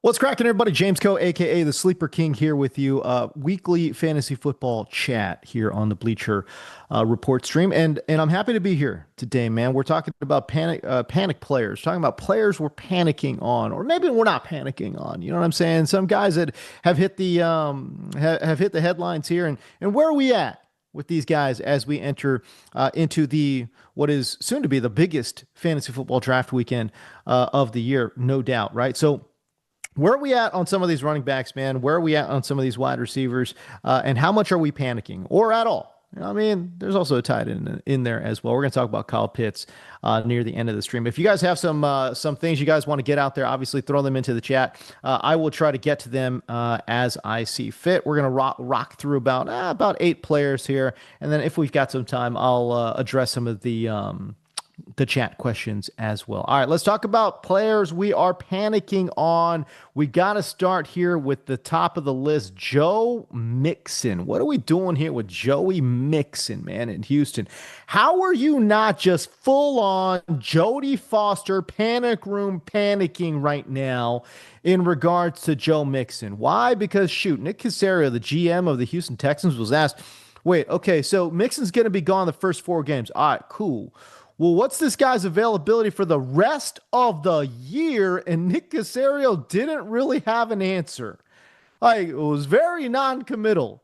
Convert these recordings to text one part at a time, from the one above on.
What's cracking, everybody? James Coe, aka the Sleeper King, here with you. Weekly fantasy football chat here on the Bleacher report stream, and I'm happy to be here today, man. We're talking about panic players, talking about players we're panicking on, or maybe we're not panicking on. You know what I'm saying? Some guys that have hit the have hit the headlines here, and where are we at with these guys as we enter into the what is soon to be the biggest fantasy football draft weekend of the year, no doubt, right? So where are we at on some of these running backs, man? Where are we at on some of these wide receivers? And how much are we panicking or at all? You know, I mean, there's also a tight end in there as well. We're going to talk about Kyle Pitts near the end of the stream. If you guys have some things you guys want to get out there, obviously throw them into the chat. I will try to get to them as I see fit. We're going to rock through about 8 players here, and then if we've got some time, I'll address some of the chat questions as well. All right, let's talk about players we are panicking on. We got to start here with the top of the list, Joe Mixon. What are we doing here with Joey Mixon, man, in Houston? How are you not just full on Jody Foster panic room panicking right now in regards to Joe Mixon? Why? Because shoot, Nick Caserio, the GM of the Houston Texans, was asked, wait, okay, so Mixon's going to be gone the first 4 games. All right, cool. Well, what's this guy's availability for the rest of the year? And Nick Caserio didn't really have an answer. Like, it was very non-committal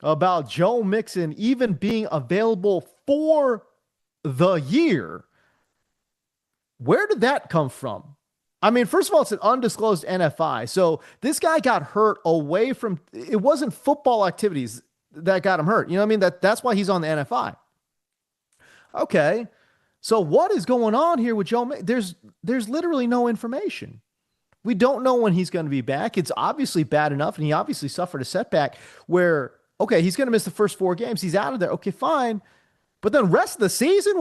about Joe Mixon even being available for the year. Where did that come from? I mean, first of all, it's an undisclosed NFI. So this guy got hurt away from, it wasn't football activities that got him hurt. You know what I mean? That's why he's on the NFI. Okay. So what is going on here with Joe? There's literally no information. We don't know when he's going to be back. It's obviously bad enough, and he obviously suffered a setback where, okay, he's going to miss the first 4 games. He's out of there. Okay, fine. But then rest of the season,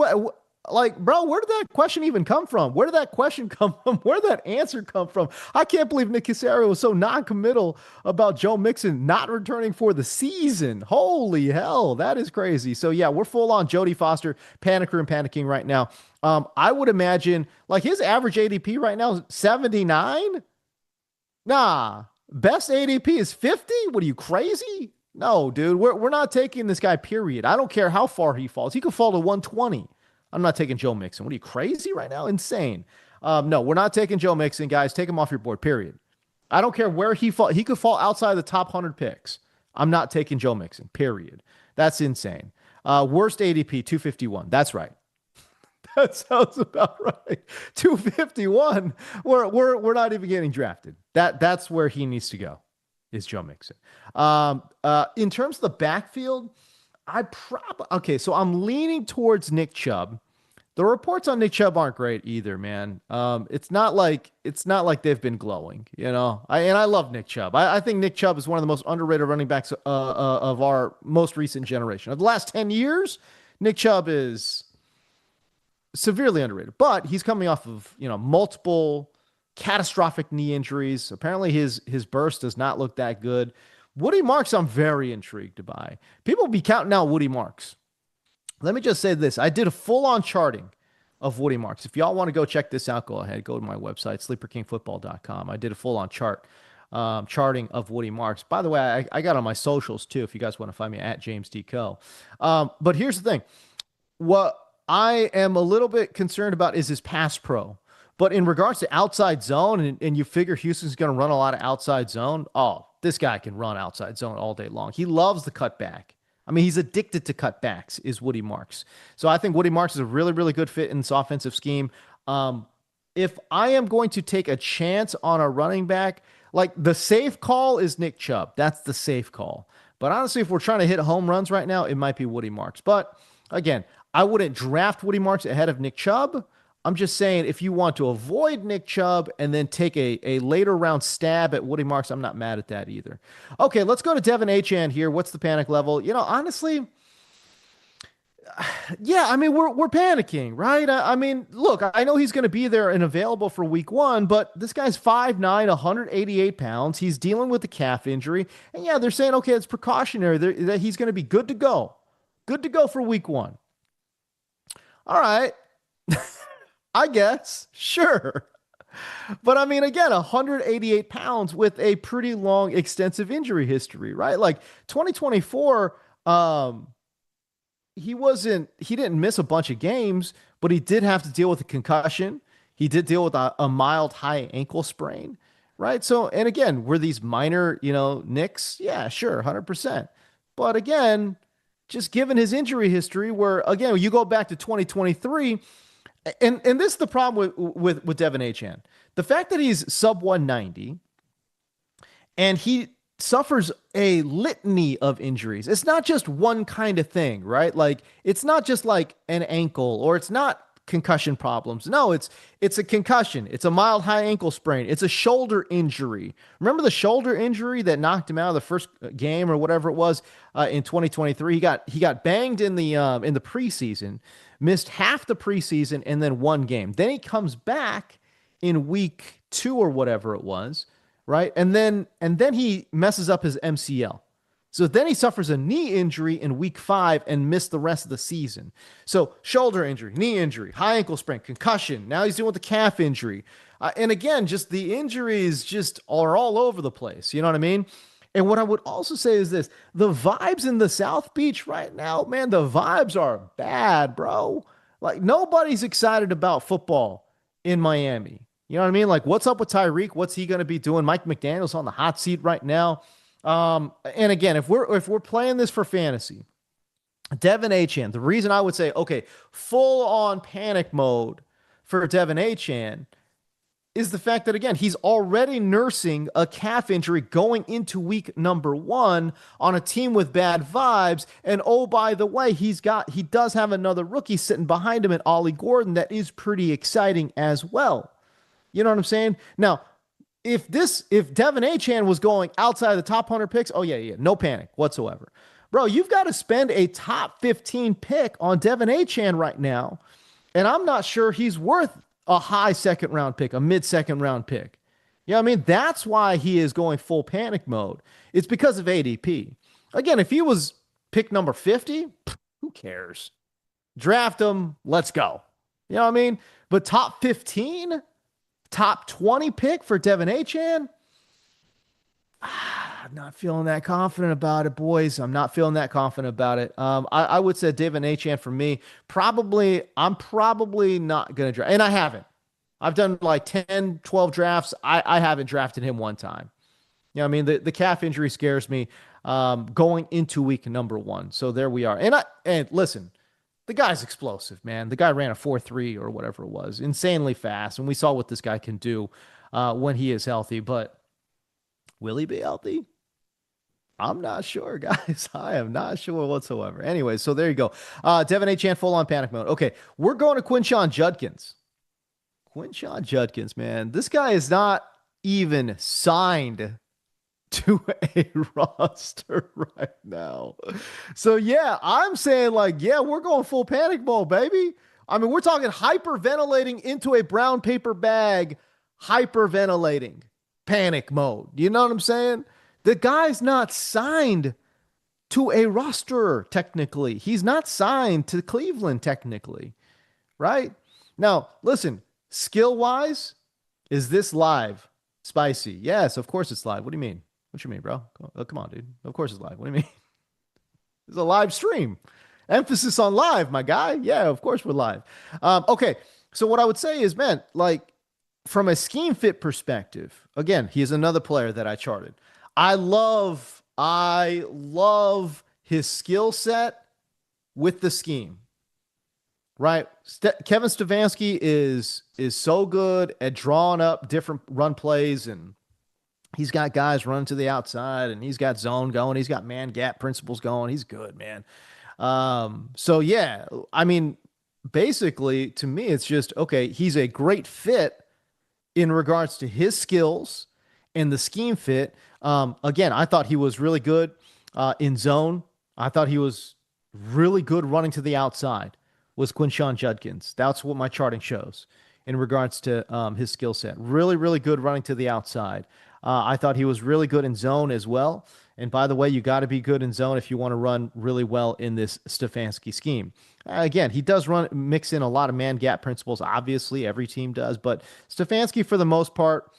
like, bro, where did that question even come from? Where did that question come from? Where did that answer come from? I can't believe Nick Caserio was so non-committal about Joe Mixon not returning for the season. Holy hell, that is crazy. So yeah, we're full on Jody Foster, panicker and panicking right now. I would imagine like his average ADP right now is 79. Nah, best ADP is 50. What are you, crazy? No, dude, we're not taking this guy, period. I don't care how far he falls. He could fall to 120. I'm not taking Joe Mixon. What are you, crazy right now? Insane. No, we're not taking Joe Mixon, guys. Take him off your board, period. I don't care where he fall. He could fall outside the top 100 picks. I'm not taking Joe Mixon, period. That's insane. Worst ADP, 251. That's right. That sounds about right. 251. We're not even getting drafted. That's where he needs to go, is Joe Mixon. In terms of the backfield, okay, so I'm leaning towards Nick Chubb. The reports on Nick Chubb aren't great either, man. It's not like they've been glowing, you know. I love Nick Chubb. I think Nick Chubb is one of the most underrated running backs of our most recent generation. Of the last 10 years, Nick Chubb is severely underrated. But he's coming off of, you know, multiple catastrophic knee injuries. Apparently his burst does not look that good. Woody Marks, I'm very intrigued by. People be counting out Woody Marks. Let me just say this. I did a full-on charting of Woody Marks. If y'all want to go check this out, go ahead. Go to my website, sleeperkingfootball.com. I did a full-on charting of Woody Marks. By the way, I got on my socials, too, if you guys want to find me at James D. Coe. But here's the thing. What I am a little bit concerned about is his pass pro. But in regards to outside zone, and you figure Houston's going to run a lot of outside zone, oh, this guy can run outside zone all day long. He loves the cutback. I mean, he's addicted to cutbacks, is Woody Marks. So I think Woody Marks is a really, really good fit in this offensive scheme. If I am going to take a chance on a running back, like the safe call is Nick Chubb. That's the safe call. But honestly, if we're trying to hit home runs right now, it might be Woody Marks. But again, I wouldn't draft Woody Marks ahead of Nick Chubb. I'm just saying, if you want to avoid Nick Chubb and then take a later round stab at Woody Marks, I'm not mad at that either. Okay, let's go to Devin Achane here. What's the panic level? You know, honestly, yeah, I mean, we're panicking, right? I mean, look, I know he's going to be there and available for week 1, but this guy's 5'9", 188 pounds. He's dealing with a calf injury. And yeah, they're saying, okay, it's precautionary that he's going to be good to go. Good to go for week 1. All right. I guess. Sure. But I mean, again, 188 pounds with a pretty long, extensive injury history, right? Like 2024, um, he didn't miss a bunch of games, but he did have to deal with a concussion. He did deal with a mild high ankle sprain, right? So, and again, were these minor, nicks? Yeah, sure, 100%. But again, just given his injury history, where again, you go back to 2023, and this is the problem with Devin Achan. The fact that he's sub 190 and he suffers a litany of injuries. It's not just one kind of thing, right? Like it's not just like an ankle or it's not concussion problems. No, it's a concussion. It's a mild high ankle sprain. It's a shoulder injury. Remember the shoulder injury that knocked him out of the first game or whatever it was in 2023? He got banged in the preseason, missed half the preseason and then one game. Then he comes back in week 2 or whatever it was, right? And then he messes up his MCL. So then he suffers a knee injury in week 5 and missed the rest of the season. So shoulder injury, knee injury, high ankle sprain, concussion. Now he's dealing with the calf injury. And again, just the injuries just are all over the place. You know what I mean? And what I would also say is this: the vibes in the South Beach right now, man, the vibes are bad, bro. Like nobody's excited about football in Miami. You know what I mean? Like, what's up with Tyreek? What's he going to be doing? Mike McDaniel's on the hot seat right now. And again, if we're playing this for fantasy, Devin Achan, the reason I would say, okay, full on panic mode for Devin Achan is the fact that again, he's already nursing a calf injury going into week number 1 on a team with bad vibes. And oh, by the way, he does have another rookie sitting behind him at Ollie Gordon that is pretty exciting as well. You know what I'm saying? Now, if Devin Achan was going outside of the top 100 picks, oh yeah, no panic whatsoever. Bro, you've got to spend a top 15 pick on Devin Achan right now, and I'm not sure he's worth a high second round pick, a mid second round pick. You know what I mean? That's why he is going full panic mode. It's because of ADP. Again, if he was pick number 50, who cares? Draft him, let's go. You know what I mean? But top 15? Top 20 pick for Devin Achan? I'm not feeling that confident about it, boys. I'm not feeling that confident about it. I would say Devin Achan for me, I'm probably not going to draft. And I haven't. I've done like 10, 12 drafts. I haven't drafted him one time. You know what I mean? The calf injury scares me going into week number 1. So there we are. And listen, the guy's explosive, man. The guy ran a 4.3 or whatever it was, insanely fast. And we saw what this guy can do when he is healthy. But will he be healthy? I'm not sure, guys. I am not sure whatsoever. Anyway, so there you go. Devin Achan, full on panic mode. Okay, we're going to Quinshon Judkins. Quinshon Judkins, man. This guy is not even signed to a roster right now. So yeah, I'm saying like, yeah, we're going full panic mode, baby. I mean, we're talking hyperventilating into a brown paper bag, hyperventilating panic mode. You know what I'm saying? The guy's not signed to a roster technically. He's not signed to Cleveland technically, right? Now, listen, skill-wise, is this live? Spicy. Yes, of course it's live. What do you mean? What you mean, bro? Come on, dude. Of course it's live. What do you mean? It's a live stream. Emphasis on live, my guy. Yeah, of course we're live. Okay, so what I would say is, man, like from a scheme fit perspective, again, he's another player that I charted. I love his skill set with the scheme, right? Kevin Stefanski is so good at drawing up different run plays, and he's got guys running to the outside, and he's got zone going. He's got man gap principles going. He's good, man. So yeah, I mean, basically to me, it's just, okay, he's a great fit in regards to his skills and the scheme fit. Again, I thought he was really good in zone. I thought he was really good running to the outside was Quinshon Judkins. That's what my charting shows in regards to his skill set. Really, really good running to the outside. I thought he was really good in zone as well. And by the way, you got to be good in zone if you want to run really well in this Stefanski scheme. Again, he does run mix in a lot of man gap principles. Obviously, every team does, but Stefanski, for the most part,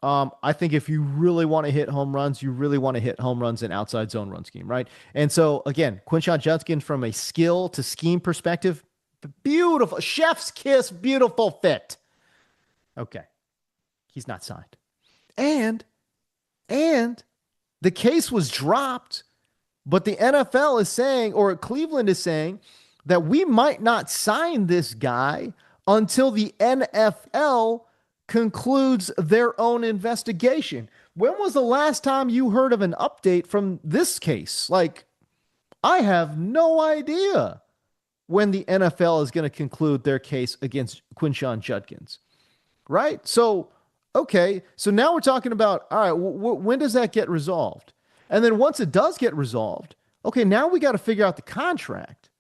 I think if you really want to hit home runs, you really want to hit home runs in outside zone run scheme, right? And so again, Quinshon Judkins from a skill to scheme perspective, beautiful chef's kiss, beautiful fit. Okay, he's not signed, and and the case was dropped, but the NFL is saying, or Cleveland is saying, that we might not sign this guy until the NFL concludes their own investigation. When was the last time you heard of an update from this case? Like, I have no idea when the NFL is going to conclude their case against Quinshon Judkins, right? So, okay, so now we're talking about, all right, when does that get resolved? And then once it does get resolved, okay, now we got to figure out the contract.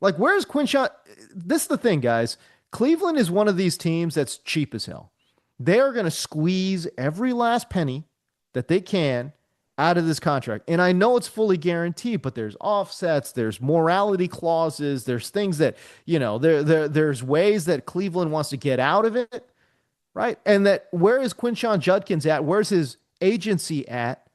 Like, where's Quinshon? This is the thing, guys. Cleveland is one of these teams that's cheap as hell. They are going to squeeze every last penny that they can out of this contract. And I know it's fully guaranteed, but there's offsets, there's morality clauses, there's things that, there's ways that Cleveland wants to get out of it, right? And that where is Quinshon Judkins at? Where's his agency at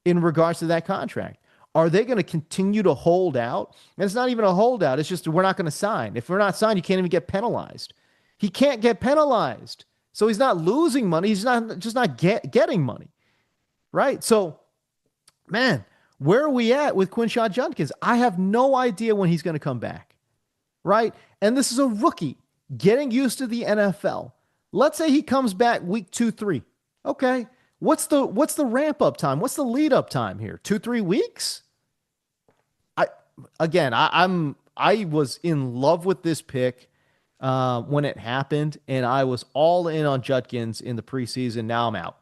in regards to that contract? Are they going to continue to hold out? And it's not even a holdout. It's just we're not going to sign. If we're not signed, you can't even get penalized. He can't get penalized. So he's not losing money. He's not just not getting money, right? So, man, where are we at with Quinshon Judkins? I have no idea when he's going to come back, right? And this is a rookie getting used to the NFL. Let's say he comes back week 2, 3. Okay, what's the ramp up time? What's the lead up time here? 2, 3 weeks? I was in love with this pick when it happened, and I was all in on Judkins in the preseason. Now I'm out.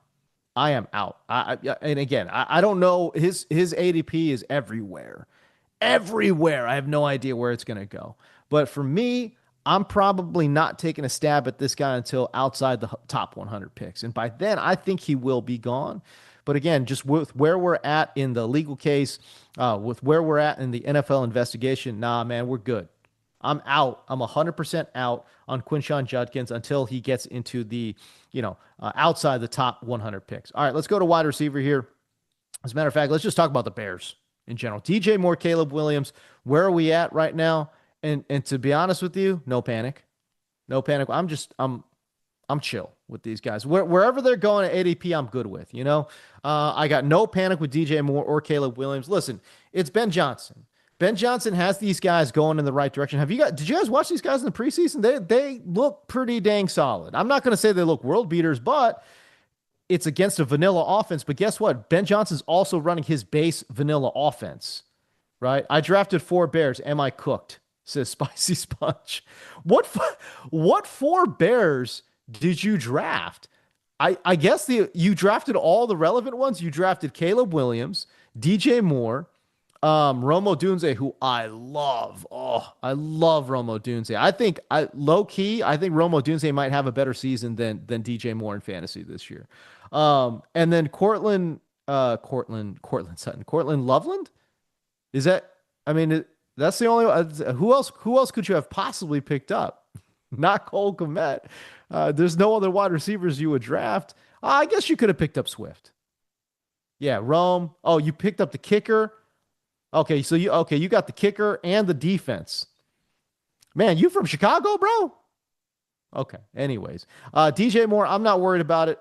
I am out. And again, I don't know. His ADP is everywhere, everywhere. I have no idea where it's going to go. But for me, I'm probably not taking a stab at this guy until outside the top 100 picks, and by then I think he will be gone. But again, just with where we're at in the legal case, with where we're at in the NFL investigation, nah, man, we're good. I'm out. I'm 100% out on Quinshon Judkins until he gets into the, outside the top 100 picks. All right, let's go to wide receiver here. As a matter of fact, let's just talk about the Bears in general. DJ Moore, Caleb Williams, where are we at right now? And to be honest with you, no panic. No panic. I'm chill with these guys. Wherever they're going at ADP, I'm good with. I got no panic with DJ Moore or Caleb Williams. Listen, it's Ben Johnson. Ben Johnson has these guys going in the right direction. Did you guys watch these guys in the preseason? They look pretty dang solid. I'm not going to say they look world beaters, but it's against a vanilla offense. But guess what? Ben Johnson's also running his base vanilla offense, right? I drafted 4 Bears. Am I cooked? Says Spicy Sponge. What 4 Bears did you draft? I guess you drafted all the relevant ones. You drafted Caleb Williams, DJ Moore, Romo Dunze, who I love. Oh, I love Romo Dunze. I think low key, I think Romo Dunze might have a better season than DJ Moore in fantasy this year. And then Cortland Sutton, Cortland Loveland. Is that? I mean, that's the only. Who else could you have possibly picked up? Not Cole Kmet. There's no other wide receivers you would draft. I guess you could have picked up Swift. Yeah, Rome. Oh, you picked up the kicker. Okay, so you got the kicker and the defense. Man, you from Chicago, bro? Okay. Anyways, DJ Moore, I'm not worried about it.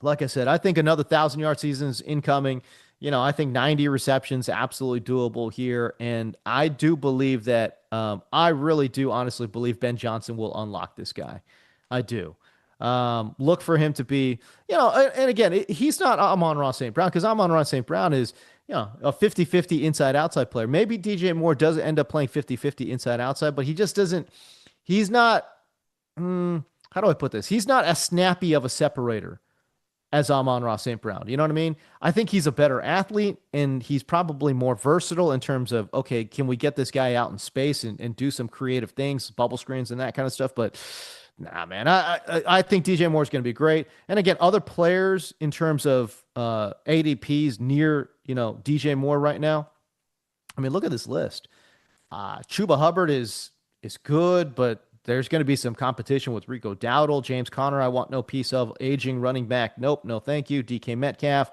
Like I said, I think another 1,000-yard season is incoming. I think 90 receptions, absolutely doable here. And I do believe that, I really do honestly believe Ben Johnson will unlock this guy. I do. Look for him to be, and again, he's not Amon-Ra St. Brown, because Amon-Ra St. Brown is, a 50-50 inside-outside player. Maybe DJ Moore does end up playing 50-50 inside-outside, but he just doesn't, he's not, how do I put this? He's not as snappy of a separator as Amon-Ra St. Brown. You know what I mean? I think he's a better athlete, and he's probably more versatile in terms of, okay, can we get this guy out in space and do some creative things, bubble screens and that kind of stuff? But nah, man, I think DJ Moore is going to be great. And again, other players in terms of ADPs near, DJ Moore right now. I mean, look at this list. Chuba Hubbard is good, but there's going to be some competition with Rico Dowdle. James Conner, I want no piece of. Aging running back. Nope, no thank you. DK Metcalf.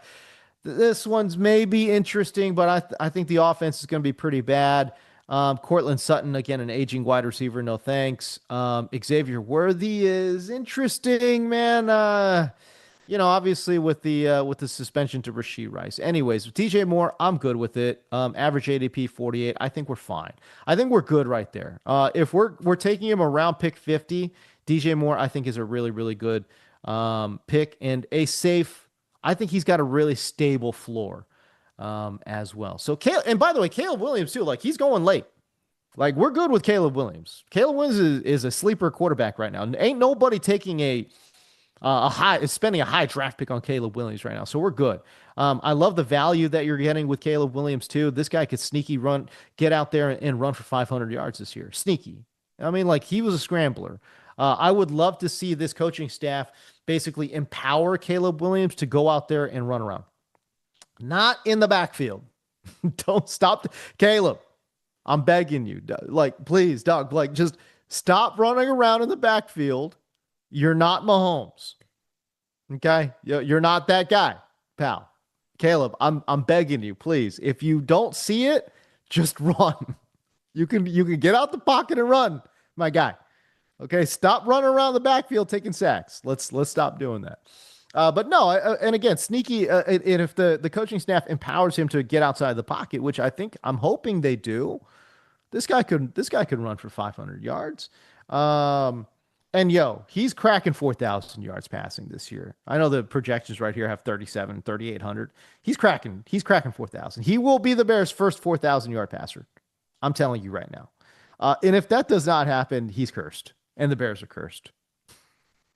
This one's maybe interesting, but I think the offense is going to be pretty bad. Cortland Sutton, again, an aging wide receiver. No thanks. Xavier Worthy is interesting, man. Obviously with the suspension to Rasheed Rice. Anyways, with TJ Moore, I'm good with it. Average ADP 48. I think we're fine. I think we're good right there. If we're taking him around pick 50, DJ Moore, I think is a really, really good pick and a safe. I think he's got a really stable floor as well. So and by the way, Caleb Williams too, like he's going late. Like we're good with Caleb Williams. Caleb Williams is a sleeper quarterback right now. Ain't nobody taking a high is spending a high draft pick on Caleb Williams right now. So we're good. I love the value that you're getting with Caleb Williams too. This guy could sneaky run, get out there and run for 500 yards this year. Sneaky. I mean, like he was a scrambler. I would love to see this coaching staff basically empower Caleb Williams to go out there and run around. Not in the backfield. Don't stop. Caleb, I'm begging you. Like, please, dog, like just stop running around in the backfield. You're not Mahomes. Okay? You're not that guy, pal. Caleb, I'm begging you, please. If you don't see it, just run. You can get out the pocket and run, my guy. Okay, stop running around the backfield taking sacks. Let's stop doing that. But no, and again, sneaky. And if the coaching staff empowers him to get outside the pocket, which I'm hoping they do, this guy could run for 500 yards. And he's cracking 4,000 yards passing this year. I know the projections right here have 3,800. He's cracking 4,000. He will be the Bears' first 4,000 yard passer. I'm telling you right now. And if that does not happen, he's cursed. And the Bears are cursed.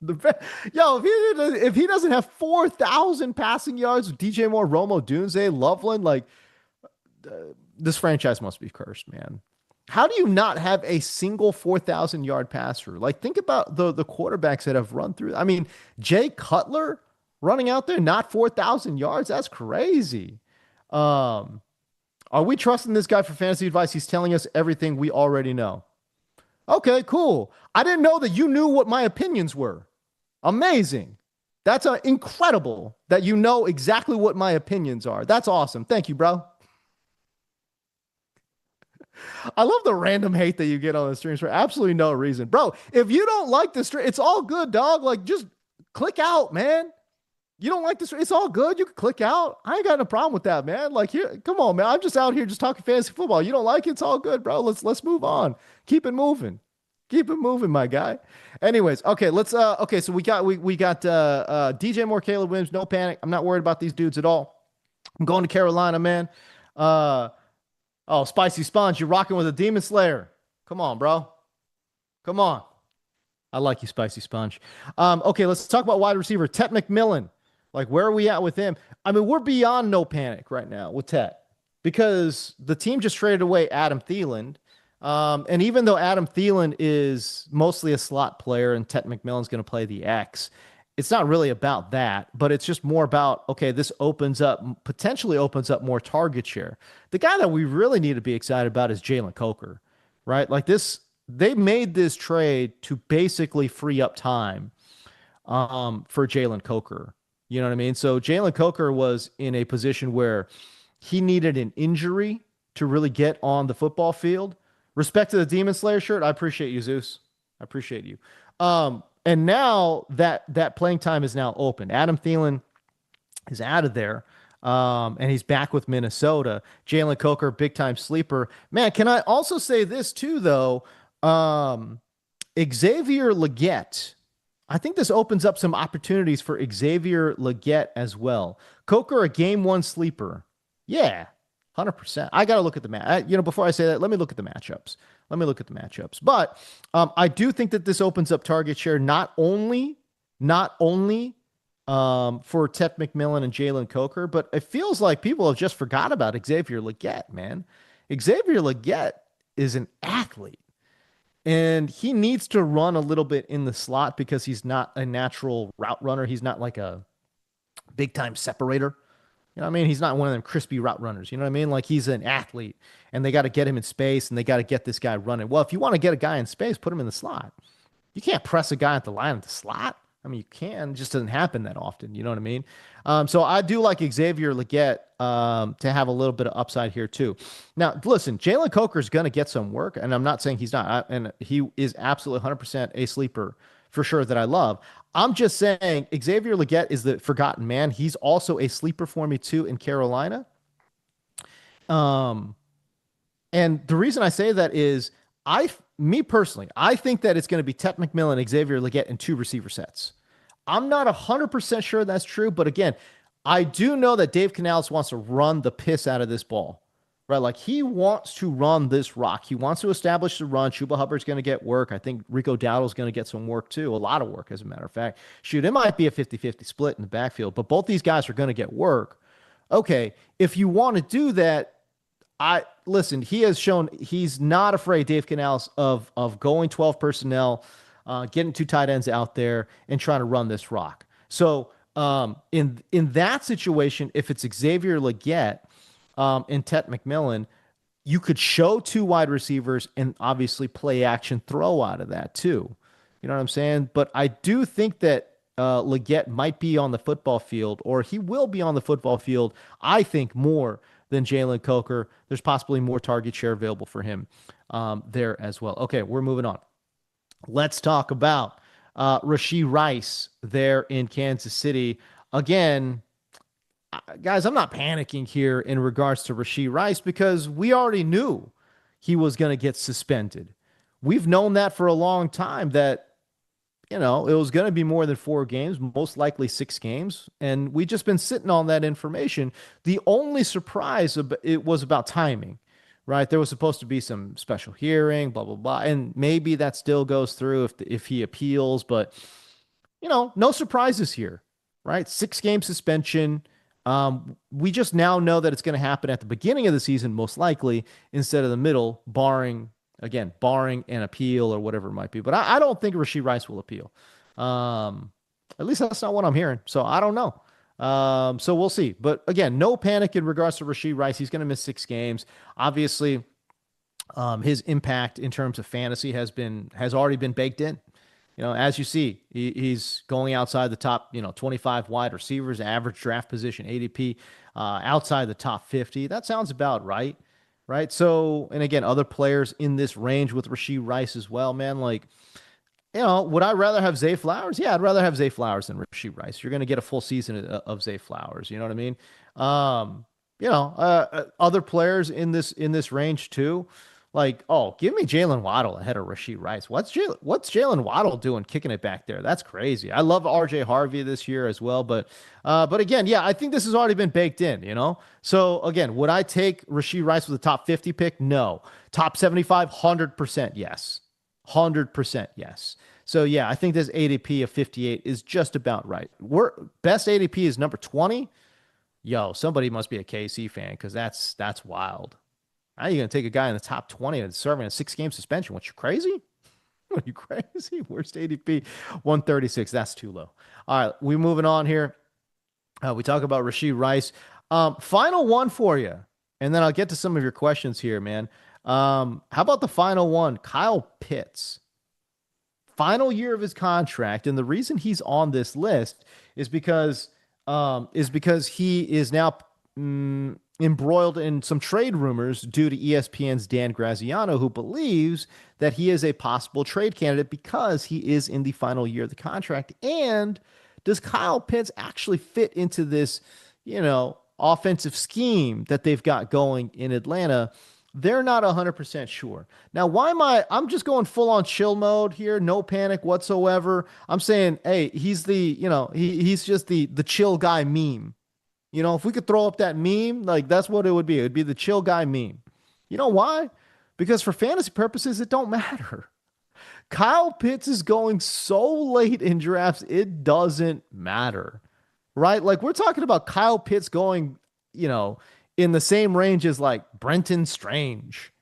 If he doesn't have 4,000 passing yards with DJ Moore, Romo, Dunze, Loveland, like this franchise must be cursed, man. How do you not have a single 4,000 yard passer? Like think about the quarterbacks that have run through. I mean, Jay Cutler running out there, not 4,000 yards. That's crazy. Are we trusting this guy for fantasy advice? He's telling us everything we already know. Okay, cool. I didn't know that you knew what my opinions were. Amazing. That's incredible that you know exactly what my opinions are. That's awesome. Thank you, bro. I love the random hate that you get on the streams for absolutely no reason. Bro, if you don't like the stream, it's all good, dog. Like, just click out, man. You don't like this? It's all good. You can click out. I ain't got no problem with that, man. Like, here, come on, man. I'm just out here just talking fantasy football. You don't like it? It's all good, bro. Let's move on. Keep it moving. Keep it moving, my guy. Anyways, okay, okay, so we got DJ Moore, Caleb Williams, no panic. I'm not worried about these dudes at all. I'm going to Carolina, man. Oh, Spicy Sponge, you're rocking with a Demon Slayer. Come on, bro. Come on. I like you, Spicy Sponge. Okay, let's talk about wide receiver Tet McMillan. Like, where are we at with him? I mean, we're beyond no panic right now with Tet because the team just traded away Adam Thielen. And even though Adam Thielen is mostly a slot player and Tet McMillan's going to play the X, it's not really about that, but it's just more about, okay, this potentially opens up more target share. The guy that we really need to be excited about is Jalen Coker, right? Like they made this trade to basically free up time for Jalen Coker. You know what I mean? So Jalen Coker was in a position where he needed an injury to really get on the football field. Respect to the Demon Slayer shirt. I appreciate you, Zeus. I appreciate you. And now that playing time is now open. Adam Thielen is out of there, and he's back with Minnesota. Jalen Coker, big time sleeper. Man, can I also say this too, though? Xavier Legette. I think this opens up some opportunities for Xavier Legette as well. Coker, a game one sleeper. Yeah, 100%. I got to look at the match. Before I say that, let me look at the matchups. But I do think that this opens up target share not only for Tet McMillan and Jalen Coker, but it feels like people have just forgot about Xavier Legette, man. Xavier Legette is an athlete, and he needs to run a little bit in the slot because he's not a natural route runner. He's not like a big time separator. You know what I mean? He's not one of them crispy route runners. You know what I mean? Like he's an athlete and they got to get him in space and they got to get this guy running. Well, if you want to get a guy in space, put him in the slot. You can't press a guy at the line at the slot. I mean, you can, it just doesn't happen that often. You know what I mean? So I do like Xavier Legette to have a little bit of upside here too. Now, listen, Jalen Coker is going to get some work, and I'm not saying he's not, and he is absolutely 100% a sleeper for sure that I love. I'm just saying Xavier Legette is the forgotten man. He's also a sleeper for me too in Carolina. Um, and the reason I say that is me personally, I think that it's going to be Ted McMillan, Xavier Legette, and two receiver sets. I'm not 100% sure that's true, but again, I do know that Dave Canales wants to run the piss out of this ball, right? Like he wants to run this rock. He wants to establish the run. Chuba Hubbard's going to get work. I think Rico Dowdle's going to get some work too, a lot of work, as a matter of fact. Shoot, it might be a 50-50 split in the backfield, but both these guys are going to get work. Okay, if you want to do that, I listen. He has shown he's not afraid, Dave Canales, of going 12 personnel, getting two tight ends out there and trying to run this rock. So in that situation, if it's Xavier Legette and Tet McMillan, you could show two wide receivers and obviously play action throw out of that too. You know what I'm saying? But I do think that Legette might be on the football field, or he will be on the football field, I think, more than Jalen Coker. There's possibly more target share available for him there as well. Okay, we're moving on. Let's talk about Rashee Rice there in Kansas City. Again, guys, I'm not panicking here in regards to Rashee Rice because we already knew he was going to get suspended. We've known that for a long time that it was going to be more than 4 games, most likely 6 games. And we just been sitting on that information. The only surprise it was about timing, right? There was supposed to be some special hearing, blah, blah, blah. And maybe that still goes through if he appeals, but no surprises here, right? 6 game suspension. We just now know that it's going to happen at the beginning of the season, most likely, instead of the middle, barring an appeal or whatever it might be. But I don't think Rashee Rice will appeal. At least that's not what I'm hearing. So I don't know. So we'll see. But again, no panic in regards to Rashee Rice. He's going to miss 6 games. Obviously, his impact in terms of fantasy has already been baked in. As you see, he's going outside the top, 25 wide receivers, average draft position, ADP, outside the top 50. That sounds about right. Right. So, and again, other players in this range with Rashee Rice as well, man. Like, would I rather have Zay Flowers? Yeah, I'd rather have Zay Flowers than Rashee Rice. You're going to get a full season of Zay Flowers. You know what I mean? Other players in this range too. Like, oh, give me Jalen Waddle ahead of Rashee Rice. What's Jalen Waddle doing kicking it back there? That's crazy. I love RJ Harvey this year as well, but again, yeah, I think this has already been baked in. So again, would I take Rashee Rice with a top 50 pick? No. Top 75, 100% yes. 100% yes. So yeah, I think this ADP of 58 is just about right. Best ADP is number 20. Yo, somebody must be a KC fan because that's wild. How are you going to take a guy in the top 20 and serving a 6 game suspension? What, you crazy? Are you crazy? Worst ADP, 136. That's too low. All right, we're moving on here. We talk about Rashee Rice. Final one for you, and then I'll get to some of your questions here, man. How about the final one? Kyle Pitts. Final year of his contract, and the reason he's on this list is because he is now embroiled in some trade rumors due to ESPN's Dan Graziano, who believes that he is a possible trade candidate because he is in the final year of the contract. And does Kyle Pitts actually fit into this, offensive scheme that they've got going in Atlanta? They're not 100% sure. Now, I'm just going full on chill mode here. No panic whatsoever. I'm saying, hey, he's he's just the chill guy meme. If we could throw up that meme, like that's what it would be. It would be the chill guy meme. You know why? Because for fantasy purposes, it don't matter. Kyle Pitts is going so late in drafts, it doesn't matter. Right? Like we're talking about Kyle Pitts going, in the same range as like Brenton Strange.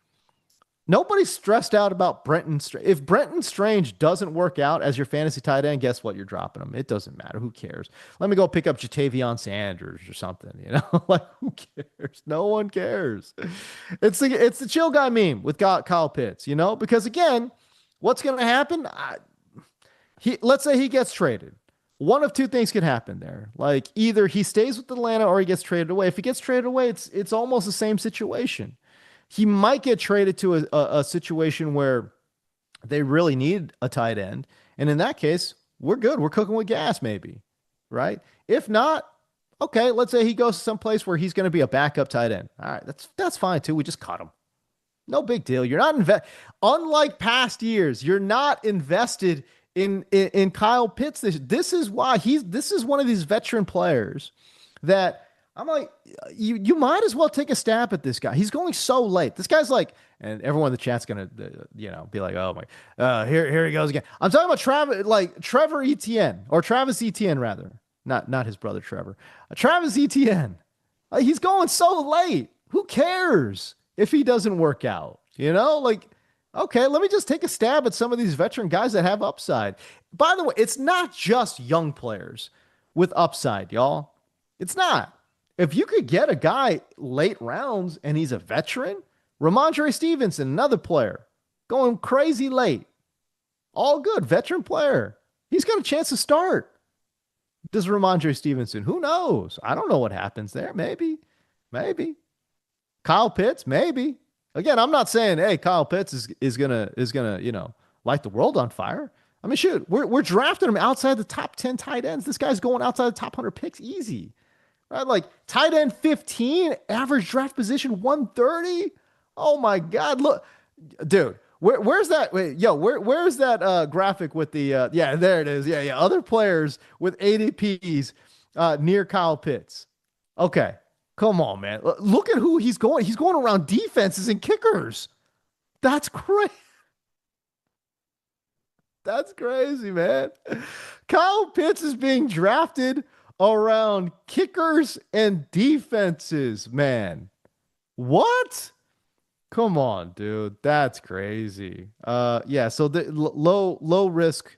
Nobody's stressed out about Brenton. If Brenton Strange doesn't work out as your fantasy tight end, guess what? You're dropping him. It doesn't matter. Who cares? Let me go pick up Jatavion Sanders or something. Like who cares? No one cares. It's the chill guy meme with Kyle Pitts. Because again, what's going to happen? Let's say he gets traded. One of two things could happen there. Like either he stays with Atlanta or he gets traded away. If he gets traded away, it's almost the same situation. He might get traded to a situation where they really need a tight end. And in that case, we're good. We're cooking with gas, maybe. Right? If not, okay, let's say he goes to some place where he's going to be a backup tight end. All right, that's fine too. We just cut him. No big deal. You're not unlike past years, you're not invested in Kyle Pitts. This is why this is one of these veteran players that I'm like, you might as well take a stab at this guy. He's going so late. This guy's like, and everyone in the chat's gonna, be like, oh my, here he goes again. I'm talking about Trevor Etienne or Travis Etienne rather, not his brother Trevor, Travis Etienne. He's going so late. Who cares if he doesn't work out? Like, okay, let me just take a stab at some of these veteran guys that have upside. By the way, it's not just young players with upside, y'all. It's not. If you could get a guy late rounds and he's a veteran, Ramondre Stevenson, another player, going crazy late. All good, veteran player. He's got a chance to start. Does Ramondre Stevenson? Who knows? I don't know what happens there. Maybe. Kyle Pitts, maybe. Again, I'm not saying, hey, Kyle Pitts is gonna light the world on fire. I mean, shoot, we're drafting him outside the top 10 tight ends. This guy's going outside the top 100 picks easy. Right? Like tight end 15, average draft position 130. Oh my God. Look, dude, where's that? Wait, where's that graphic with the yeah, there it is. Yeah. Other players with ADPs near Kyle Pitts. Okay. Come on, man. Look at who he's going. He's going around defenses and kickers. That's crazy. That's crazy, man. Kyle Pitts is being drafted around kickers and defenses, man. What? Come on, dude. That's crazy. Yeah, so the low risk,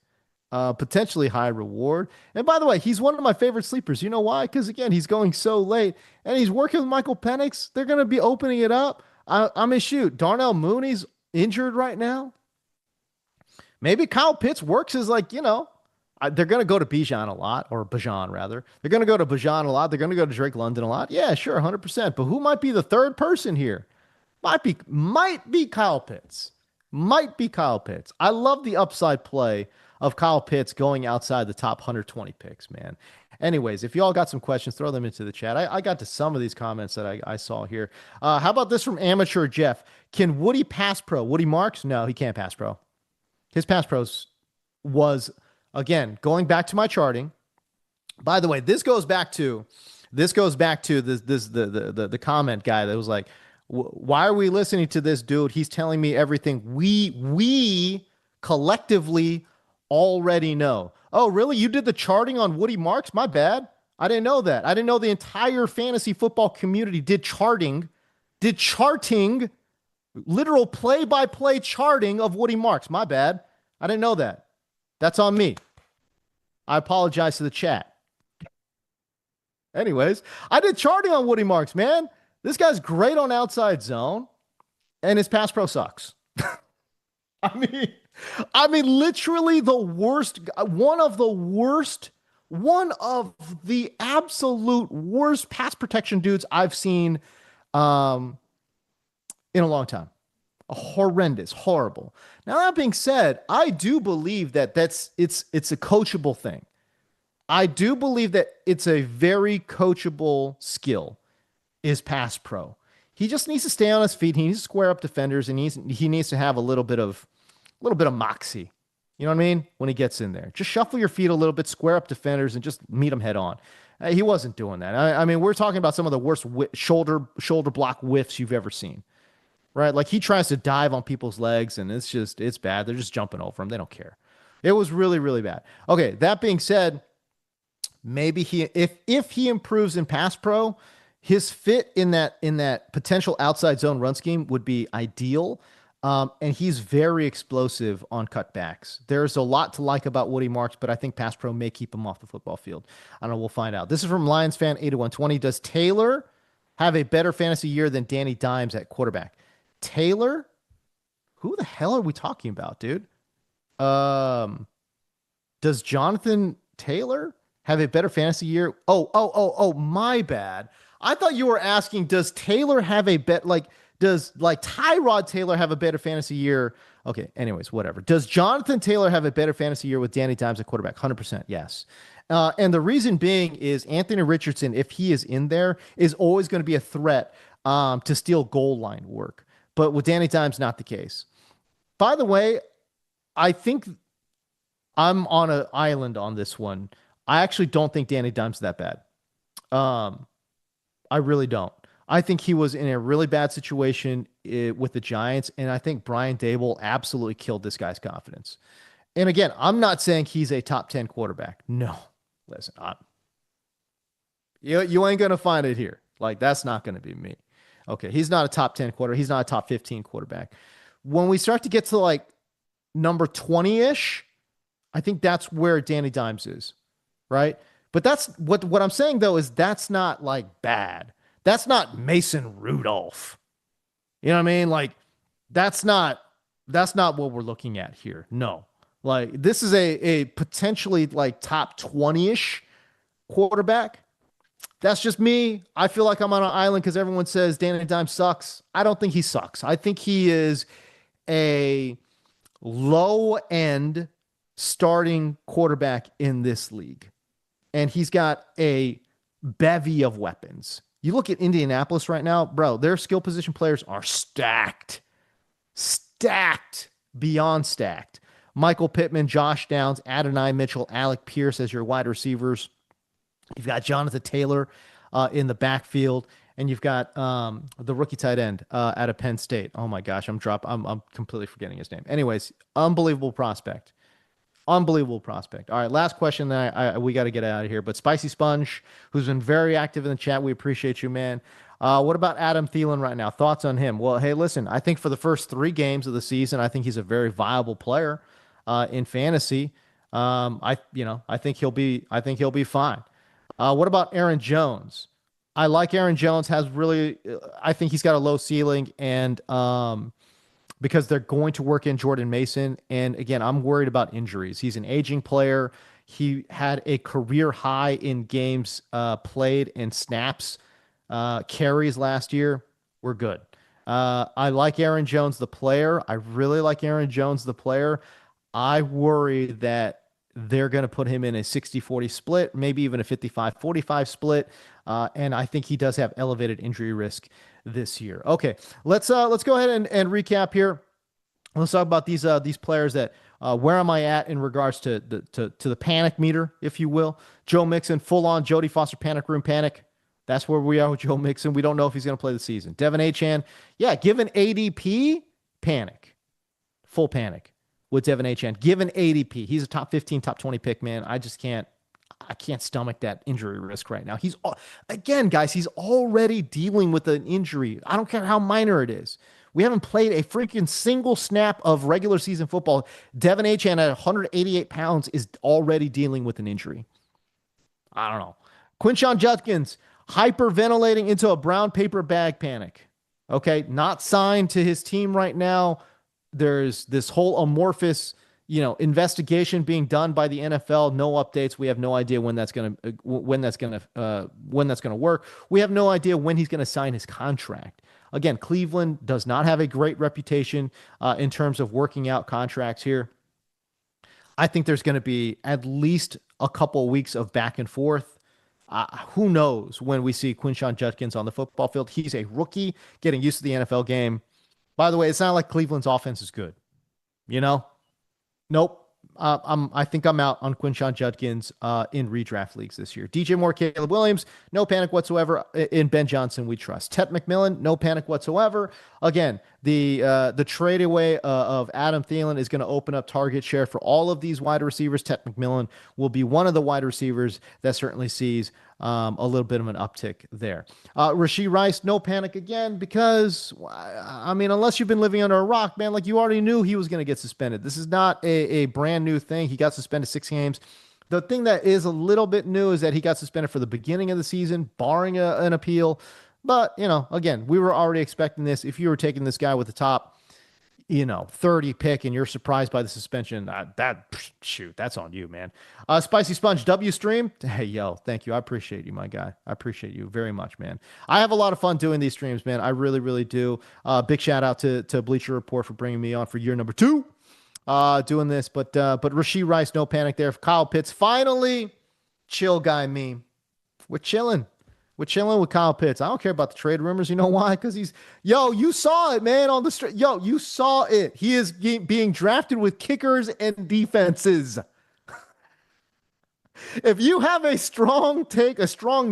potentially high reward. And by the way, he's one of my favorite sleepers. You know why? Because again, he's going so late and he's working with Michael Penix. They're going to be opening it up. I mean, shoot, Darnell Mooney's injured right now. Maybe Kyle Pitts works as like, they're going to go to Bijan a lot, or Bijan rather. They're going to go to Bijan a lot. They're going to go to Drake London a lot. Yeah, sure, 100%. But who might be the third person here? Might be Kyle Pitts. Might be Kyle Pitts. I love the upside play of Kyle Pitts going outside the top 120 picks, man. Anyways, if you all got some questions, throw them into the chat. I got to some of these comments that I saw here. How about this from Amateur Jeff? Can Woody pass pro? Woody Marks? No, he can't pass pro. His pass pros was, again, going back to my charting. By the way, this goes back to the comment guy that was like, why are we listening to this dude? He's telling me everything we collectively already know. Oh, really? You did the charting on Woody Marks? My bad. I didn't know that. I didn't know the entire fantasy football community did charting, literal play-by-play charting of Woody Marks. My bad. I didn't know that. That's on me. I apologize to the chat. Anyways, I did charting on Woody Marks, man. This guy's great on outside zone, and his pass pro sucks. I mean, literally the worst, one of the absolute worst pass protection dudes I've seen in a long time. Horrendous, horrible. Now, that being said, I do believe that it's a coachable thing. I do believe that it's a very coachable skill is pass pro. He just needs to stay on his feet. He needs to square up defenders, and he needs to have a little bit of moxie. You know what I mean? When he gets in there, just shuffle your feet a little bit, square up defenders, and just meet them head on. He wasn't doing that. I mean, we're talking about some of the worst shoulder block whiffs you've ever seen. Right? Like he tries to dive on people's legs and it's bad. They're just jumping over him. They don't care. It was really, really bad. Okay. That being said, maybe if he improves in pass pro, his fit in that potential outside zone run scheme would be ideal. And he's very explosive on cutbacks. There's a lot to like about Woody Marks, but I think Pass Pro may keep him off the football field. I don't know. We'll find out. This is from Lions fan 8120. Does Taylor have a better fantasy year than Danny Dimes at quarterback? Taylor? Who the hell are we talking about, dude? Um, does Jonathan Taylor have a better fantasy year? Oh, my bad. I thought you were asking, does Taylor have a bet like does like Tyrod Taylor have a better fantasy year? Okay, anyways, whatever. Does Jonathan Taylor have a better fantasy year with Danny Dimes at quarterback? 100% yes. And the reason being is Anthony Richardson, if he is in there, is always going to be a threat to steal goal line work. But with Danny Dimes, not the case. By the way, I think I'm on an island on this one. I actually don't think Danny Dimes is that bad. Um, I really don't. I think he was in a really bad situation with the Giants, and I think Brian Dable absolutely killed this guy's confidence. And again, I'm not saying he's a top 10 quarterback. No. Listen, you ain't going to find it here. Like, that's not going to be me. Okay, he's not a top 10 quarter. He's not a top 15 quarterback. When we start to get to like number 20-ish, I think that's where Danny Dimes is, right? But that's what I'm saying though is that's not like bad. That's not Mason Rudolph. You know what I mean? Like that's not what we're looking at here. No. Like this is a potentially like top 20-ish quarterback. That's just me. I feel like I'm on an island because everyone says Danny Dimes sucks. I don't think he sucks. I think he is a low end starting quarterback in this league. And he's got a bevy of weapons. You look at Indianapolis right now, bro, their skill position players are stacked. Stacked. Beyond stacked. Michael Pittman, Josh Downs, Adonai Mitchell, Alec Pierce as your wide receivers. You've got Jonathan Taylor in the backfield, and you've got the rookie tight end out of Penn State. Oh my gosh, I'm completely forgetting his name. Anyways, unbelievable prospect. Unbelievable prospect. All right, last question that we got to get out of here. But Spicy Sponge, who's been very active in the chat, we appreciate you, man. What about Adam Thielen right now? Thoughts on him? Well, hey, listen, I think for the first 3 games of the season, I think he's a very viable player in fantasy. I think he'll be fine. What about Aaron Jones? I like Aaron Jones. I think he's got a low ceiling, and because they're going to work in Jordan Mason. And again, I'm worried about injuries. He's an aging player. He had a career high in games played and snaps, carries last year. We're good. I like Aaron Jones, the player. I really like Aaron Jones, the player. I worry that they're going to put him in a 60-40 split, maybe even a 55-45 split. And I think he does have elevated injury risk this year. Okay, let's go ahead and recap here. Let's talk about these players that where am I at in regards to the panic meter, if you will. Joe Mixon, full on Jody Foster panic room panic. That's where we are with Joe Mixon. We don't know if he's going to play the season. Devin Achane, yeah, given ADP, panic, full panic with Devin Achane. Given ADP, he's a top 15, top 20 pick, man. I can't stomach that injury risk right now. Again, guys, he's already dealing with an injury. I don't care how minor it is. We haven't played a freaking single snap of regular season football. Devin Achane at 188 pounds is already dealing with an injury. I don't know. Quinshon Judkins, hyperventilating into a brown paper bag panic. Okay, not signed to his team right now. There's this whole amorphous, investigation being done by the NFL. No updates. We have no idea when that's gonna work. We have no idea when he's gonna sign his contract. Again, Cleveland does not have a great reputation in terms of working out contracts here. I think there's going to be at least a couple of weeks of back and forth. Who knows when we see Quinshon Judkins on the football field? He's a rookie getting used to the NFL game. By the way, it's not like Cleveland's offense is good. Nope. I think I'm out on Quinshon Judkins in redraft leagues this year. DJ Moore, Caleb Williams, no panic whatsoever. In Ben Johnson, we trust. Ted McMillan, no panic whatsoever. Again, The trade away of Adam Thielen is going to open up target share for all of these wide receivers. Ted McMillan will be one of the wide receivers that certainly sees a little bit of an uptick there. Rashee Rice, no panic again because I mean, unless you've been living under a rock, man, like you already knew he was going to get suspended. This is not a brand new thing. He got suspended 6 games. The thing that is a little bit new is that he got suspended for the beginning of the season, barring an appeal. But, again, we were already expecting this. If you were taking this guy with the top, 30 pick and you're surprised by the suspension, shoot, that's on you, man. Spicy Sponge W stream. Hey, yo, thank you. I appreciate you, my guy. I appreciate you very much, man. I have a lot of fun doing these streams, man. I really, really do. Big shout out to Bleacher Report for bringing me on for year number 2. Doing this, but Rashee Rice, no panic there. Kyle Pitts, finally, chill guy meme. We're chilling. We're chilling with Kyle Pitts. I don't care about the trade rumors. You know why? Because you saw it, man, on the street. Yo, you saw it. He is being drafted with kickers and defenses. If you have a strong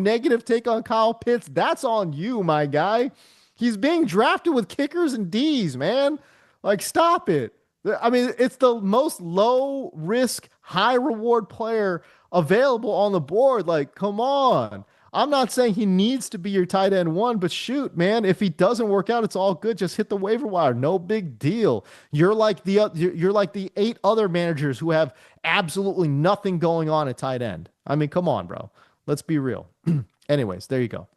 negative take on Kyle Pitts, that's on you, my guy. He's being drafted with kickers and D's, man. Like, stop it. I mean, it's the most low risk, high reward player available on the board. Like, come on. I'm not saying he needs to be your tight end one, but shoot, man, if he doesn't work out, it's all good. Just hit the waiver wire. No big deal. You're like the 8 other managers who have absolutely nothing going on at tight end. I mean, come on, bro. Let's be real. Anyways, there you go.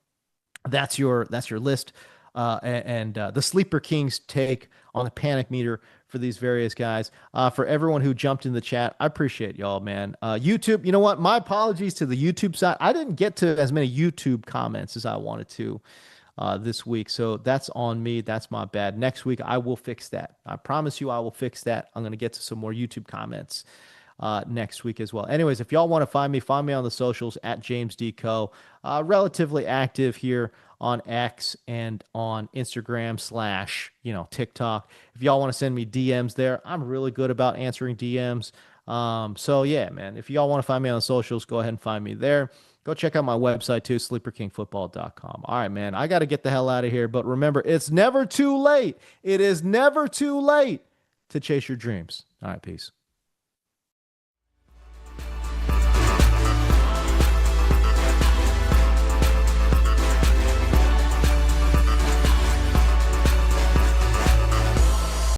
That's your list. And the Sleeper Kings take on the panic meter for these various guys. For everyone who jumped in the chat, I appreciate y'all, man. YouTube, you know what? My apologies to the YouTube side. I didn't get to as many YouTube comments as I wanted to this week, so that's on me. That's my bad. Next week, I will fix that. I promise you I will fix that. I'm going to get to some more YouTube comments next week as well. Anyways, if y'all want to find me on the socials at James D. Co. Relatively active here on X and on Instagram / TikTok. If y'all want to send me DMs there, I'm really good about answering DMs. So yeah, man, if y'all want to find me on the socials, go ahead and find me there. Go check out my website too, sleeperkingfootball.com. All right, man, I got to get the hell out of here. But remember, it's never too late. It is never too late to chase your dreams. All right, peace.